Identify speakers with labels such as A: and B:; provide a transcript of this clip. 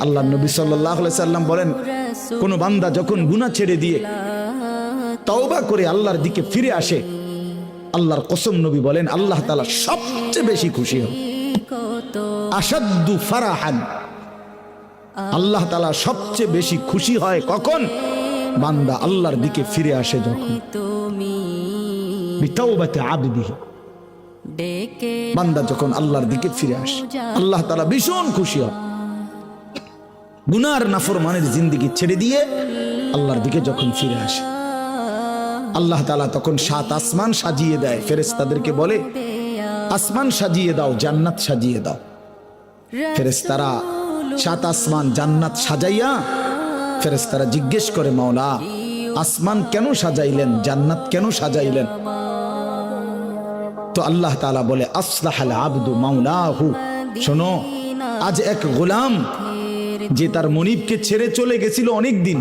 A: আল্লাহ নবী সাল্লাল্লাহু আলাইহি সাল্লাম বলেন, কোন বান্দা যখন গুনাহ ছেড়ে দিয়ে তওবা করে আল্লাহর দিকে ফিরে আসে, আল্লাহর কসম নবী বলেন আল্লাহ তাআলা সবচেয়ে বেশি খুশি হন। আশাদ্দু ফারাহান, আল্লাহ তাআলা সবচেয়ে বেশি খুশি হয় কখন? বান্দা আল্লাহর দিকে ফিরে আসে যখন। বিতাওবাতি আবদিহি, বান্দা যখন আল্লাহর দিকে ফিরে আসে আল্লাহ তাআলা ভীষণ খুশি হয়। গুনার নাফরমানের জিন্দেগি ছেড়ে দিয়ে আল্লাহর দিকে যখন ফিরে আসে, আল্লাহ তাআলা তখন 7 আসমান সাজিয়ে দেয়। ফেরেশতাদেরকে বলে, আসমান সাজিয়ে দাও, জান্নাত সাজিয়ে দাও। ফেরেশতারা 7 আসমান জান্নাত সাজাইয়া ফেরেশতারা জিজ্ঞেস করে, মাওলা আসমান কেন সাজাইলেন, জান্নাত কেন সাজাইলেন? তো আল্লাহ তাআলা বলে, আসলাহাল আবদু মাওলাহু, শোনো, আজ এক গোলাম যে তার মনিবকে ছেড়ে চলে গেছিল অনেক দিন,